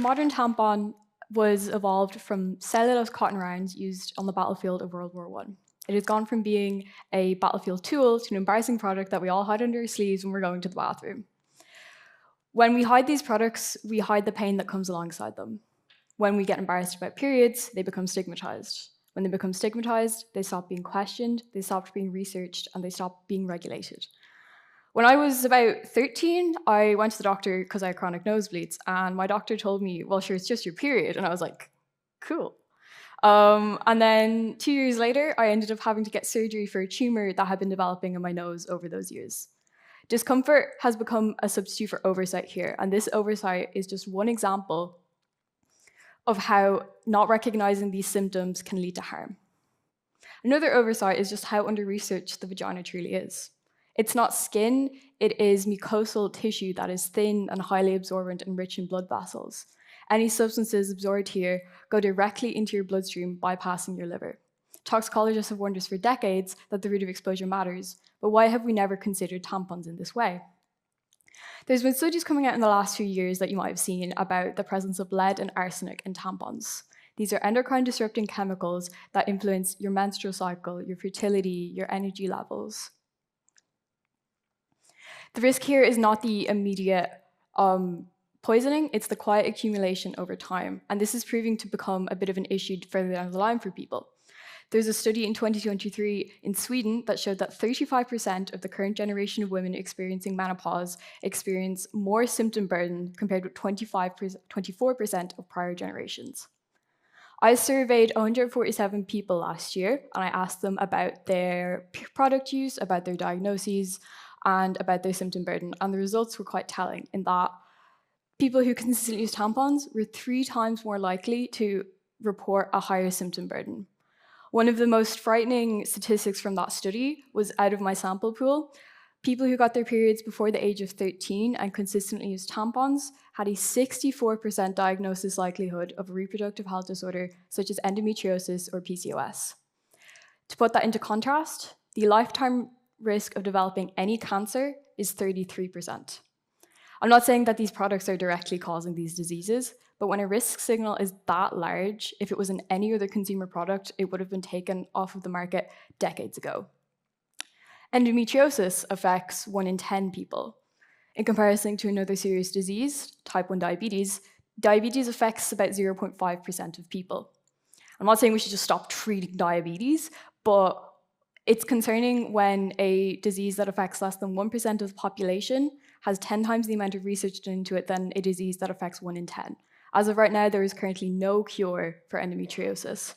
modern tampon was evolved from cellulose cotton rounds used on the battlefield of World War I. It has gone from being a battlefield tool to an embarrassing product that we all hide under our sleeves when we're going to the bathroom. When we hide these products, we hide the pain that comes alongside them. When we get embarrassed about periods, they become stigmatized. When they become stigmatized, they stop being questioned, they stop being researched, and they stop being regulated. When I was about 13, I went to the doctor because I had chronic nosebleeds, and my doctor told me, well, sure, it's just your period. And I was like, cool. And then 2 years later, I ended up having to get surgery for a tumor that had been developing in my nose over those years. Discomfort has become a substitute for oversight here, and this oversight is just one example of how not recognizing these symptoms can lead to harm. Another oversight is just how under-researched the vagina truly is. It's not skin, it is mucosal tissue that is thin and highly absorbent and rich in blood vessels. Any substances absorbed here go directly into your bloodstream, bypassing your liver. Toxicologists have warned us for decades that the route of exposure matters, but why have we never considered tampons in this way? There's been studies coming out in the last few years that you might have seen about the presence of lead and arsenic in tampons. These are endocrine disrupting chemicals that influence your menstrual cycle, your fertility, your energy levels. The risk here is not the immediate poisoning, it's the quiet accumulation over time. And this is proving to become a bit of an issue further down the line for people. There's a study in 2023 in Sweden that showed that 35% of the current generation of women experiencing menopause experience more symptom burden compared with 24% of prior generations. I surveyed 147 people last year, and I asked them about their product use, about their diagnoses, and about their symptom burden. And the results were quite telling in that people who consistently use tampons were 3 times more likely to report a higher symptom burden. One of the most frightening statistics from that study was out of my sample pool. People who got their periods before the age of 13 and consistently used tampons had a 64% diagnosis likelihood of a reproductive health disorder such as endometriosis or PCOS. To put that into contrast, the lifetime risk of developing any cancer is 33%. I'm not saying that these products are directly causing these diseases, but when a risk signal is that large, if it was in any other consumer product, it would have been taken off of the market decades ago. Endometriosis affects 1 in 10 people. In comparison to another serious disease, type 1 diabetes, diabetes affects about 0.5% of people. I'm not saying we should just stop treating diabetes, but it's concerning when a disease that affects less than 1% of the population has 10 times the amount of research done into it than a disease that affects 1 in 10. As of right now, there is currently no cure for endometriosis.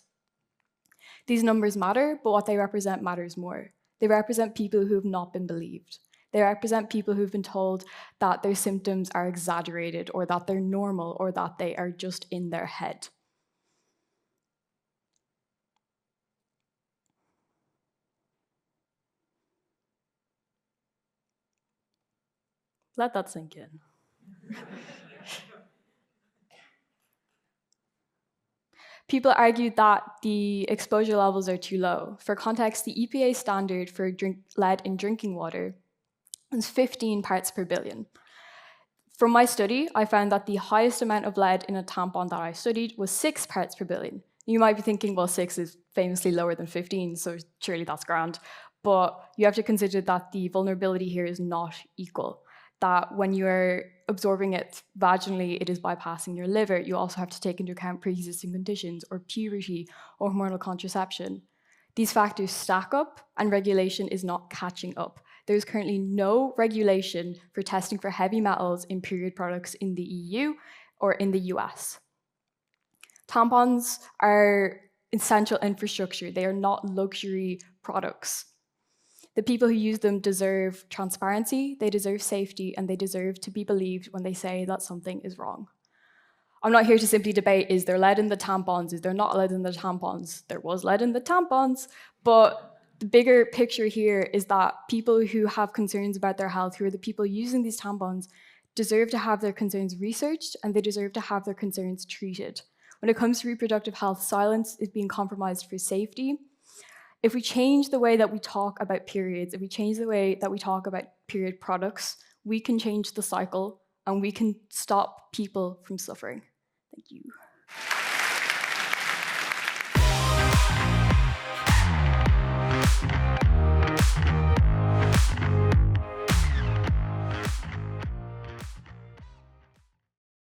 These numbers matter, but what they represent matters more. They represent people who have not been believed. They represent people who've been told that their symptoms are exaggerated, or that they're normal, or that they are just in their head. Let that sink in. People argue that the exposure levels are too low. For context, the EPA standard for lead in drinking water is 15 parts per billion. From my study, I found that the highest amount of lead in a tampon that I studied was 6 parts per billion. You might be thinking, well, 6 is famously lower than 15, so surely that's grand. But you have to consider that the vulnerability here is not equal. That when you're absorbing it vaginally, it is bypassing your liver. You also have to take into account pre-existing conditions or puberty or hormonal contraception. These factors stack up and regulation is not catching up. There's currently no regulation for testing for heavy metals in period products in the EU or in the US. Tampons are essential infrastructure. They are not luxury products. The people who use them deserve transparency, they deserve safety, and they deserve to be believed when they say that something is wrong. I'm not here to simply debate, is there lead in the tampons? Is there not lead in the tampons? There was lead in the tampons, but the bigger picture here is that people who have concerns about their health, who are the people using these tampons, deserve to have their concerns researched, and they deserve to have their concerns treated. When it comes to reproductive health, silence is being compromised for safety. If we change the way that we talk about periods, if we change the way that we talk about period products, we can change the cycle and we can stop people from suffering. Thank you.